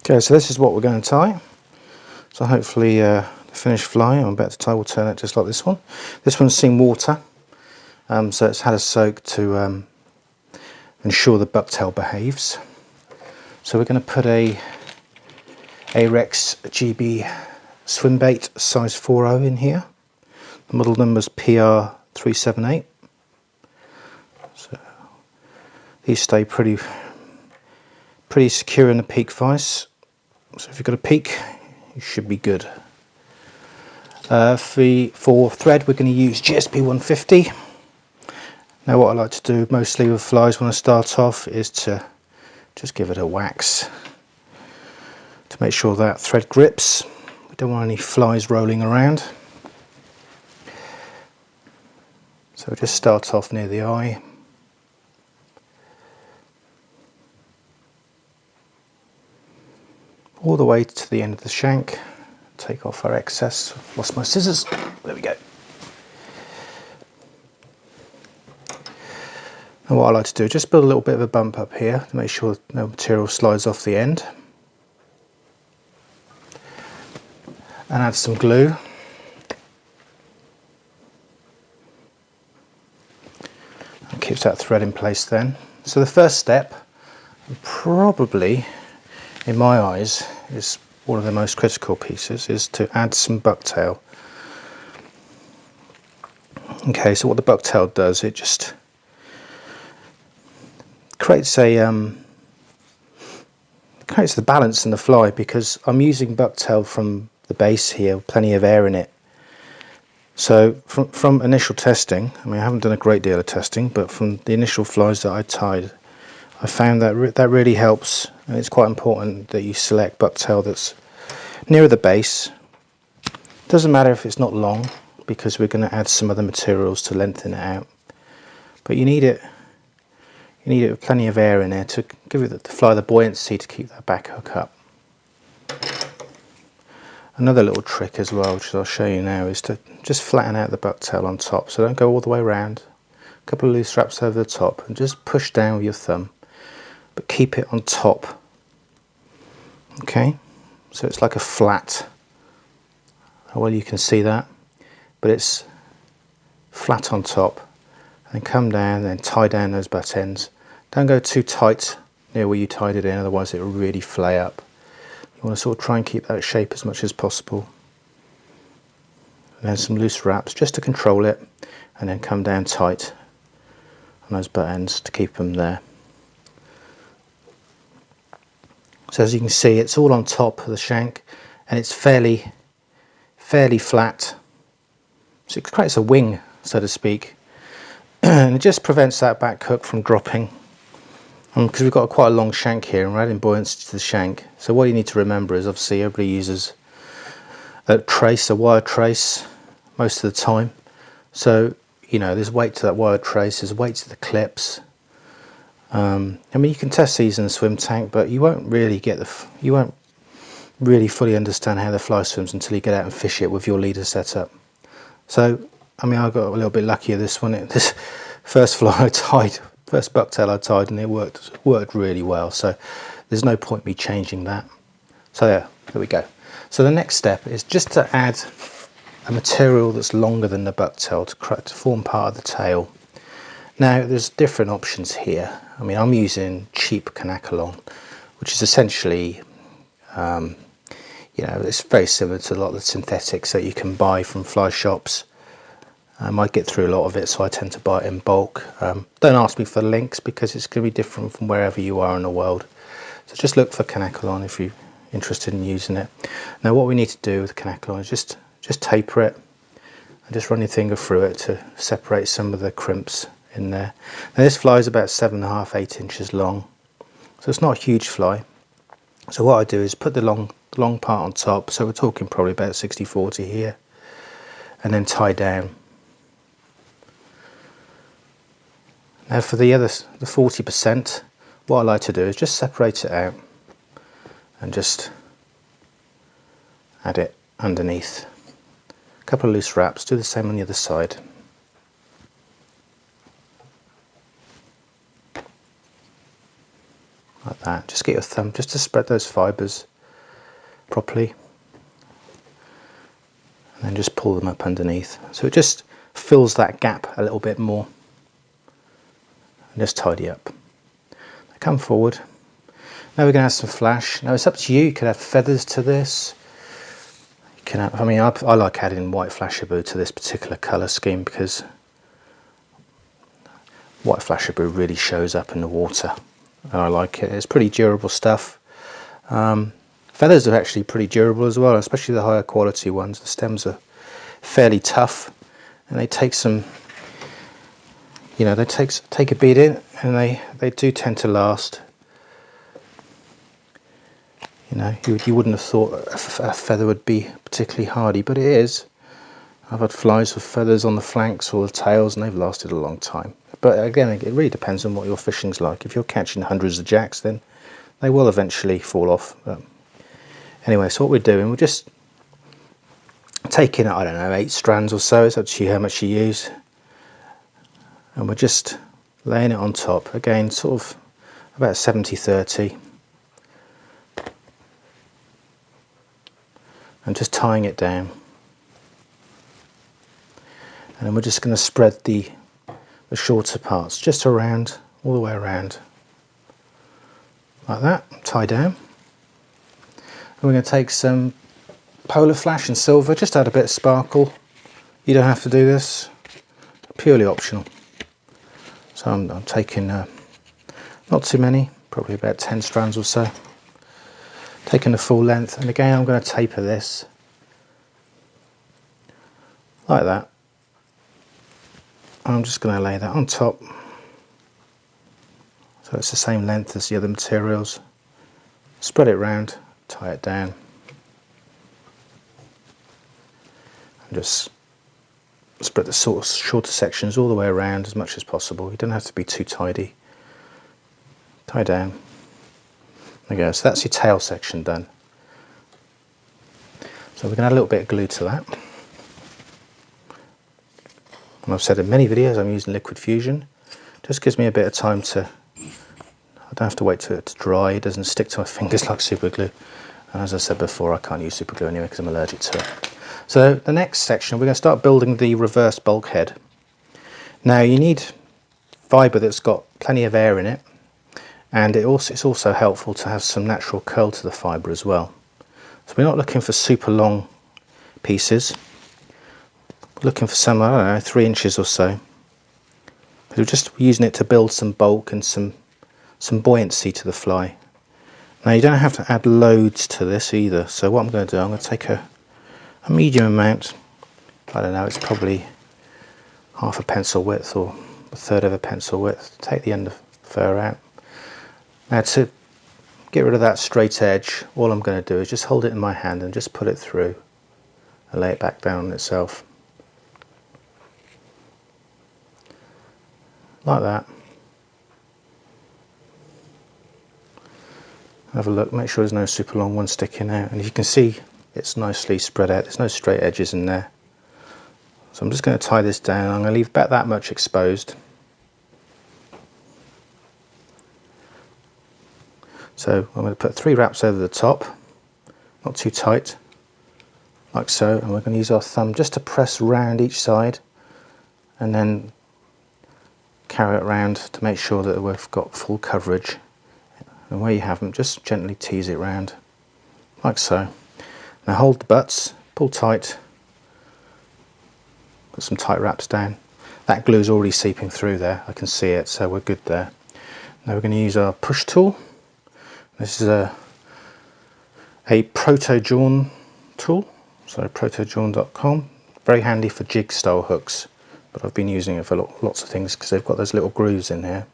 Okay, so this is what we're going to tie. So hopefully the finished fly I'm about to tie will turn out just like this one. This one's seen water, so it's had a soak to ensure the bucktail behaves. So we're going to put a Ahrex GB Swimbait size 4.0 in here. The model number's PR378. So these stay pretty secure in the peak vise. So if you've got a peak, you should be good. For thread, we're going to use GSP 150. Now what I like to do mostly with flies when I start off is to just give it a wax to make sure that thread grips. We don't want any flies rolling around. So we'll just start off near the eye. All the way to the end of the shank. Take off our excess. I've lost my scissors. There we go. And what I like to do is just build a little bit of a bump up here to make sure no material slides off the end. And add some glue. And keeps that thread in place then. So the first step, probably in my eyes, is one of the most critical pieces, is to add some bucktail. Okay, so what the bucktail does, it just creates the balance in the fly, because I'm using bucktail from the base here, plenty of air in it. So from initial testing, I mean I haven't done a great deal of testing, but from the initial flies that I tied, I found that that really helps, and it's quite important that you select bucktail that's nearer the base. Doesn't matter if it's not long, because we're going to add some other materials to lengthen it out, but you need it with plenty of air in there to give it the fly the buoyancy to keep that back hook up. Another little trick as well, which I'll show you now, is to just flatten out the bucktail on top, so don't go all the way around. A couple of loose wraps over the top and just push down with your thumb, but keep it on top. Okay, so it's like a flat. Well, you can see that, but it's flat on top, and come down and then tie down those butt ends. Don't go too tight near where you tied it in, otherwise it will really flay up. You want to sort of try and keep that shape as much as possible. And then some loose wraps just to control it, and then come down tight on those butt ends to keep them there. So as you can see, it's all on top of the shank, and it's fairly flat, so it creates a wing, so to speak, and it just prevents that back hook from dropping, because we've got quite a long shank here and we're adding buoyancy to the shank. So what you need to remember is, obviously everybody uses a wire trace most of the time, so you know there's weight to that wire trace, there's weight to the clips. I mean, you can test these in a swim tank, but you won't really fully understand how the fly swims until you get out and fish it with your leader setup. So I mean, I got a little bit luckier this one. This first fly I tied, first bucktail I tied, and it worked really well, so there's no point me changing that. So yeah, there we go. So the next step is just to add a material that's longer than the bucktail to form part of the tail. Now there's different options here. I mean, I'm using cheap canacolon, which is essentially you know, it's very similar to a lot of the synthetics that you can buy from fly shops. I might get through a lot of it, so I tend to buy it in bulk. Don't ask me for links, because it's going to be different from wherever you are in the world. So just look for canacolon if you're interested in using it. Now what we need to do with canacolon is just taper it and just run your finger through it to separate some of the crimps in there. Now this fly is about 7.5 to 8 inches long, so it's not a huge fly. So what I do is put the long part on top, so we're talking probably about 60-40 here, and then tie down. Now for the 40%, what I like to do is just separate it out and just add it underneath. A couple of loose wraps, do the same on the other side. Like that, just get your thumb just to spread those fibres properly, and then just pull them up underneath. So it just fills that gap a little bit more, and just tidy up. Come forward. Now we're going to add some flash. Now it's up to you. You could add feathers to this. You can add, I mean, I like adding white Flashabou to this particular colour scheme because white Flashabou really shows up in the water, and I like it. It's pretty durable stuff. Feathers are actually pretty durable as well, especially the higher quality ones. The stems are fairly tough, and they take some, you know, they take a beating, and they do tend to last. You know, you wouldn't have thought a feather would be particularly hardy, but it is. I've had flies with feathers on the flanks or the tails, and they've lasted a long time. But again, it really depends on what your fishing's like. If you're catching hundreds of jacks, then they will eventually fall off. But anyway, so what we're doing, we're just taking, I don't know, 8 strands or so. It's up to you how much you use. And we're just laying it on top. Again, sort of about 70-30. And just tying it down. And then we're just going to spread the shorter parts just around, all the way around, like that, tie down. And we're going to take some polar flash and silver, just add a bit of sparkle. You don't have to do this, purely optional. So I'm taking not too many, probably about 10 strands or so. Taking the full length, and again I'm going to taper this like that. I'm just going to lay that on top, so it's the same length as the other materials. Spread it round, tie it down, and just spread the sort of shorter sections all the way around as much as possible. You don't have to be too tidy. Tie down. There you go, so that's your tail section done. So we're going to add a little bit of glue to that. And I've said in many videos I'm using liquid fusion. Just gives me a bit of time to, I don't have to wait for it to dry. It doesn't stick to my fingers like super glue. And as I said before, I can't use super glue anyway because I'm allergic to it. So the next section, we're going to start building the reverse bulkhead. Now you need fibre that's got plenty of air in it, and it's also helpful to have some natural curl to the fibre as well. So we're not looking for super long pieces. We're looking for some, I don't know, 3 inches or so. We're just using it to build some bulk and some buoyancy to the fly. Now you don't have to add loads to this either, so what I'm going to do, I'm going to take a medium amount. I don't know, it's probably half a pencil width or a third of a pencil width. Take the end of fur out. Now to get rid of that straight edge, all I'm going to do is just hold it in my hand and just put it through and lay it back down on itself. Like that. Have a look, make sure there's no super long one sticking out, and you can see it's nicely spread out, there's no straight edges in there. So I'm just going to tie this down. I'm going to leave about that much exposed. So I'm going to put 3 wraps over the top, not too tight, like so, and we're going to use our thumb just to press round each side and then carry it round to make sure that we've got full coverage. And where you haven't, just gently tease it round, like so. Now hold the butts, pull tight, put some tight wraps down. That glue is already seeping through there, I can see it, so we're good there. Now we're going to use our push tool. This is a Proto-Jawn tool, so protojawn.com. Very handy for jig style hooks, but I've been using it for lots of things because they've got those little grooves in here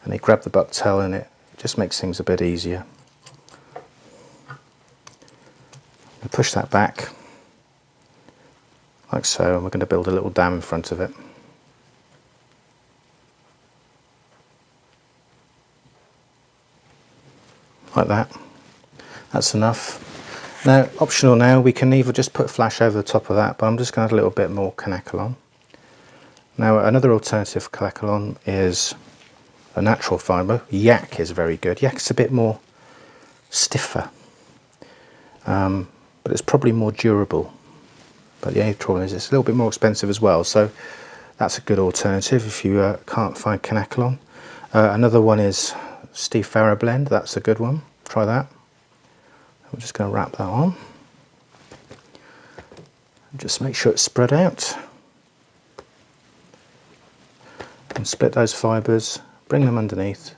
and they grab the bucktail and it just makes things a bit easier. And push that back like so, and we're going to build a little dam in front of it. Like that. That's enough. Now optional, now we can either just put flash over the top of that, but I'm just going to add a little bit more Hackle on. Now another alternative for Hackle on is a natural fibre. Yak is very good. Yak's a bit more stiffer. but it's probably more durable. But the only problem is it's a little bit more expensive as well, so that's a good alternative if you can't find Canacolon. Another one is Steve Farrar blend. That's a good one. Try that. I'm just going to wrap that on. Just make sure it's spread out. And split those fibres, bring them underneath,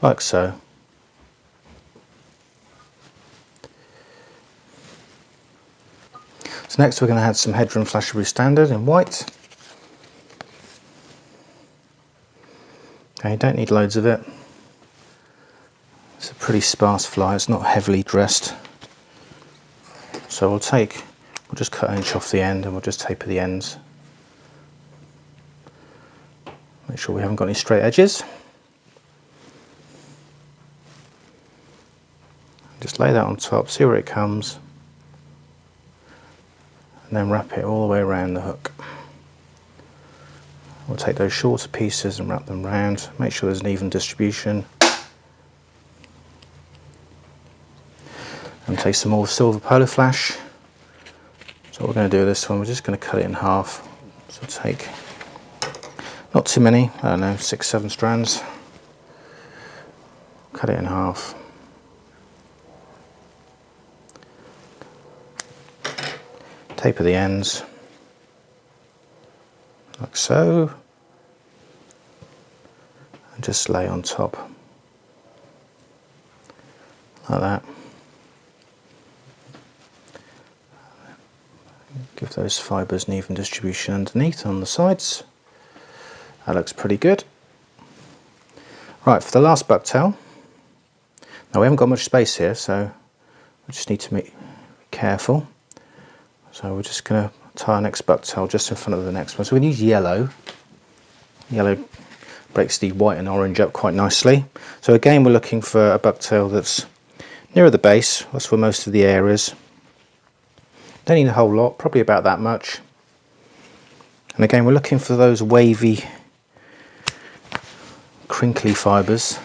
like so. So next we're going to add some Hedron Flashabou Standard in white. Okay, you don't need loads of it. It's a pretty sparse fly, it's not heavily dressed. So we'll just cut an inch off the end and we'll just taper the ends. Make sure we haven't got any straight edges. Just lay that on top, see where it comes, and then wrap it all the way around the hook. We'll take those shorter pieces and wrap them round, make sure there's an even distribution. And take some more silver polar flash. So what we're going to do with this one, we're just going to cut it in half. So take, not too many, I don't know, 6-7 strands. Cut it in half. Taper the ends, like so, and just lay on top, like that. Give those fibres an even distribution underneath on the sides. That looks pretty good. Right, for the last bucktail, now we haven't got much space here, so we just need to be careful. So we're just going to tie our next bucktail just in front of the next one. So we need yellow. Yellow breaks the white and orange up quite nicely. So again, we're looking for a bucktail that's nearer the base. That's where most of the air is. Don't need a whole lot, probably about that much. And again, we're looking for those wavy, crinkly fibres.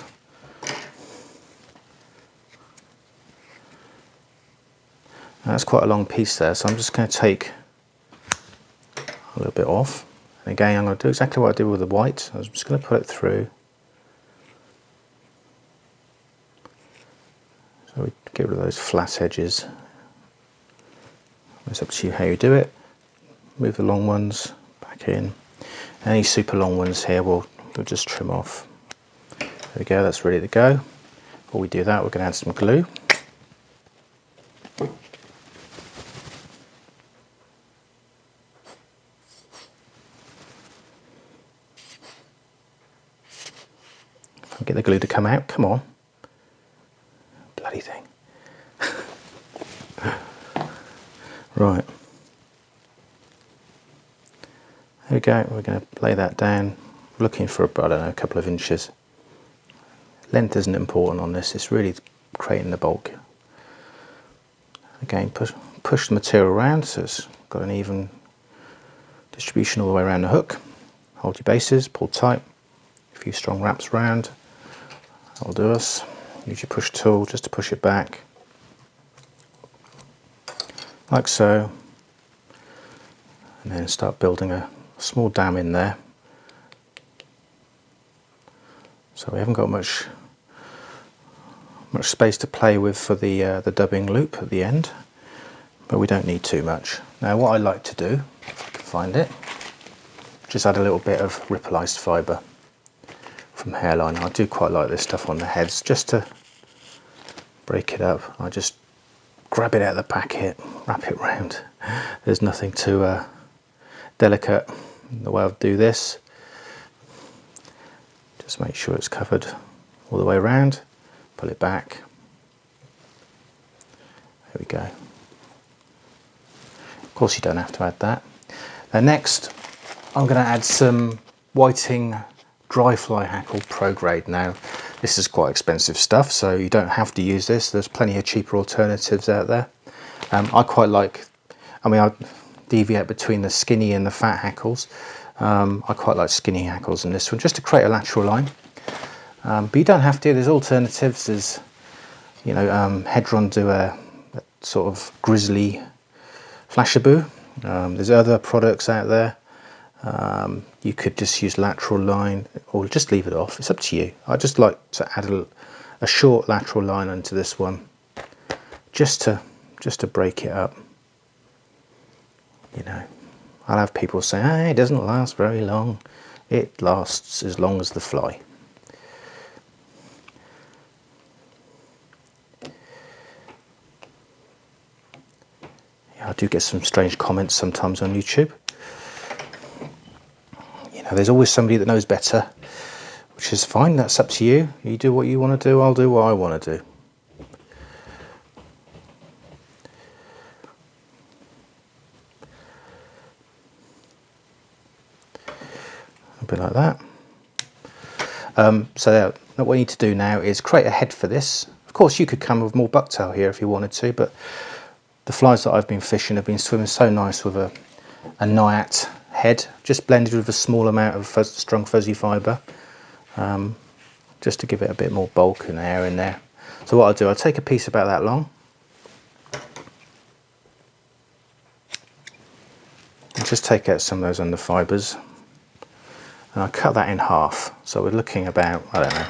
That's quite a long piece there, so I'm just going to take a little bit off. And again, I'm going to do exactly what I did with the white. I'm just going to put it through. So we get rid of those flat edges. It's up to you how you do it. Move the long ones back in. Any super long ones here we'll just trim off. There we go, that's ready to go. Before we do that, we're going to add some glue. Get the glue to come out, come on. Bloody thing. Right. There we go, we're going to lay that down, looking for, I don't know, a couple of inches. Length isn't important on this, it's really creating the bulk. Again, push the material around so it's got an even distribution all the way around the hook. Hold your bases, pull tight, a few strong wraps around. That'll do us. Use your push tool just to push it back, like so, and then start building a small dam in there. So we haven't got much space to play with for the dubbing loop at the end, but we don't need too much. Now what I like to do, if I can find it, just add a little bit of rippleized fibre from hairline. I do quite like this stuff on the heads, just to break it up. I just grab it out of the packet, wrap it round. There's nothing too delicate in the way I do this. Just make sure it's covered all the way around, pull it back. There we go. Of course you don't have to add that. Now next I'm going to add some whiting dry fly hackle pro grade. Now this is quite expensive stuff, so you don't have to use this. There's plenty of cheaper alternatives out there. I quite like, I deviate between the skinny and the fat hackles. I quite like skinny hackles in this one, just to create a lateral line. But you don't have to, there's alternatives. There's You know, Hedron do a sort of grizzly Flashabou. There's other products out there. You could just use lateral line or just leave it off. It's up to you. I just like to add a short lateral line onto this one, just to break it up. You know, I'll have people say, "Hey, it doesn't last very long." It lasts as long as the fly. I do get some strange comments sometimes on YouTube. You know, there's always somebody that knows better, which is fine. That's up to you. You do what you want to do, I'll do what I want to do. A bit like that. So what we need to do now is create a head for this. Of course, you could come with more bucktail here if you wanted to, but the flies that I've been fishing have been swimming so nice with a Nayat head, just blended with a small amount of strung fuzzy fibre, just to give it a bit more bulk and air in there. So what I'll do, I'll take a piece about that long, and just take out some of those under fibres, and I'll cut that in half. So we're looking about, I don't know,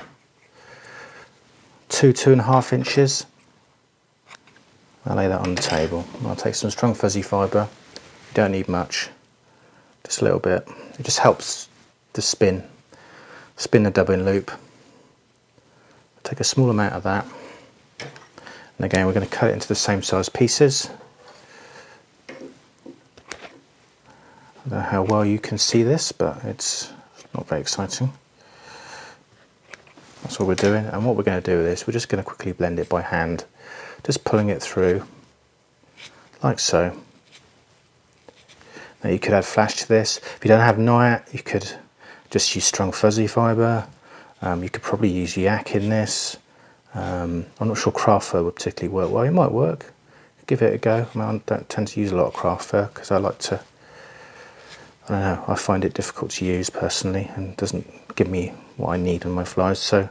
2–2.5 inches. I'll lay that on the table. I'll take some strong fuzzy fibre. You don't need much, just a little bit. It just helps to spin the dubbing loop. Take a small amount of that, and again we're going to cut it into the same size pieces. I don't know how well you can see this, but it's not very exciting. That's what we're doing, and what we're going to do with this, we're just going to quickly blend it by hand, just pulling it through like so. Now you could add flash to this. If you don't have Nayat, you could just use strung fuzzy fibre. You could probably use yak in this. I'm not sure craft fur would particularly work well. It might work. Give it a go. I mean, I don't tend to use a lot of craft fur because I like to, I don't know, I find it difficult to use personally and doesn't give me what I need on my flies. So,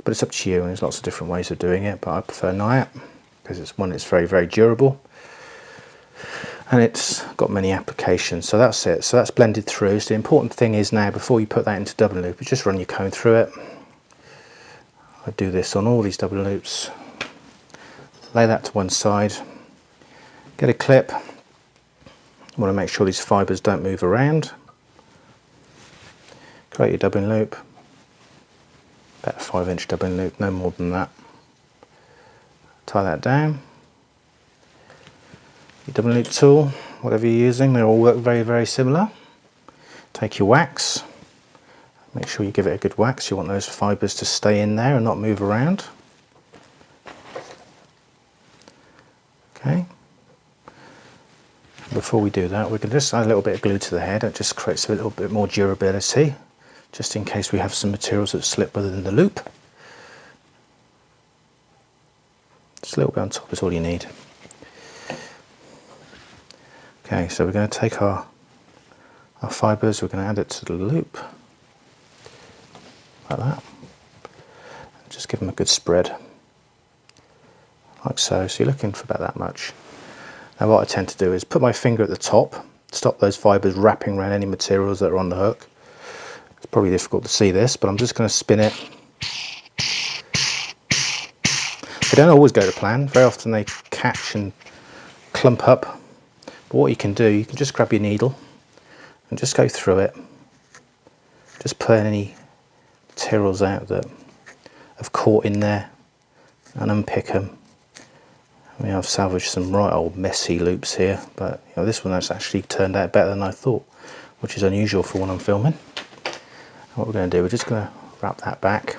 but it's up to you, and there's lots of different ways of doing it, but I prefer Nayat because it's very, very durable. And it's got many applications. So that's it. So that's blended through. So the important thing is now, before you put that into double loop, you just run your comb through it. I do this on all these double loops. Lay that to one side. Get a clip. You want to make sure these fibres don't move around. Create your dubbing loop. About a 5-inch dubbing loop, no more than that. Tie that down. Your dubbing loop tool, whatever you're using, they all work very, very similar. Take your wax. Make sure you give it a good wax. You want those fibres to stay in there and not move around. Okay. Before we do that, we can just add a little bit of glue to the head. It just creates a little bit more durability, just in case we have some materials that slip within the loop. Just a little bit on top is all you need. Okay, so we're going to take our fibres, we're going to add it to the loop, like that. Just give them a good spread, like so. So you're looking for about that much. Now what I tend to do is put my finger at the top, stop those fibres wrapping around any materials that are on the hook. It's probably difficult to see this, but I'm just going to spin it. They don't always go to plan. Very often they catch and clump up. But what you can do, you can just grab your needle and just go through it. Just pull any materials out that have caught in there and unpick them. I mean, I've salvaged some right old messy loops here, but you know, this one has actually turned out better than I thought, which is unusual for when I'm filming. And what we're going to do, we're just going to wrap that back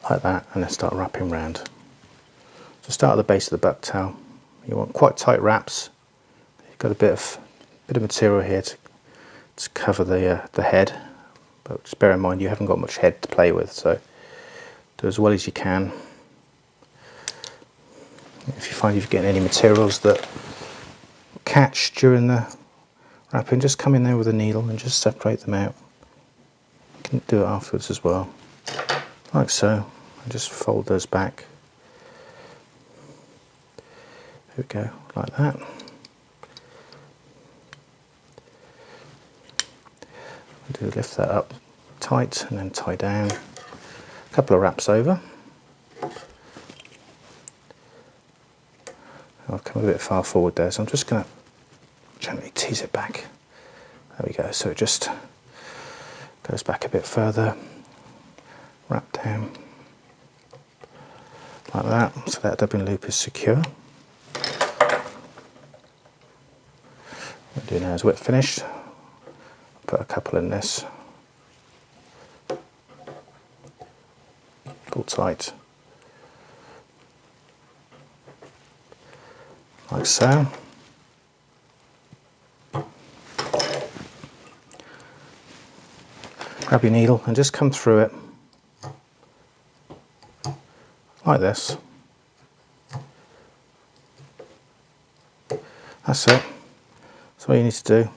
like that, and then start wrapping round. So start at the base of the bucktail. You want quite tight wraps. You've got a bit of material here to cover the head, but just bear in mind you haven't got much head to play with, so do as well as you can. If you find you're getting any materials that catch during the wrapping, just come in there with a needle and just separate them out. You can do it afterwards as well, like so. and just fold those back. There we go, like that. Do lift that up tight and then tie down. A couple of wraps over. I've come a bit far forward there, so I'm just going to gently tease it back. There we go, so it just goes back a bit further. Wrap down like that, so that dubbing loop is secure. What I'll do now is whip finished. Put a couple in this. Pull tight. Like so. Grab your needle and just come through it like this. That's it. That's all you need to do.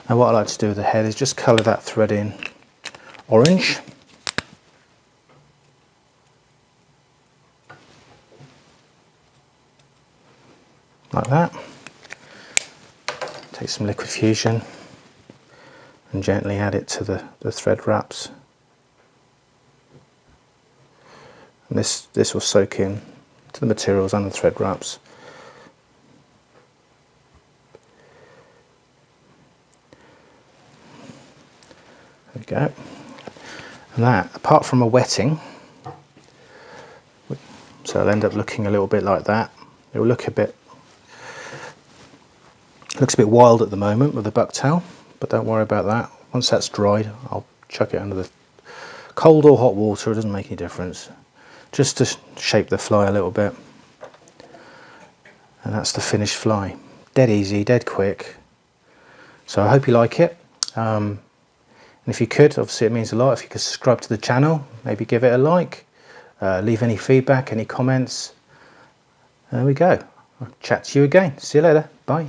Now what I like to do with the head is just colour that thread in orange. Like that. Take some liquid fusion and gently add it to the thread wraps. And this will soak in to the materials and the thread wraps. There we go. And that, apart from a wetting, so it'll end up looking a little bit like that. It will look looks a bit wild at the moment with the bucktail, but don't worry about that. Once that's dried, I'll chuck it under the cold or hot water, it doesn't make any difference. Just to shape the fly a little bit. And that's the finished fly. Dead easy, dead quick. So I hope you like it. And if you could, obviously it means a lot if you could subscribe to the channel, maybe give it a like, leave any feedback, any comments. There we go. I'll chat to you again. See you later. Bye.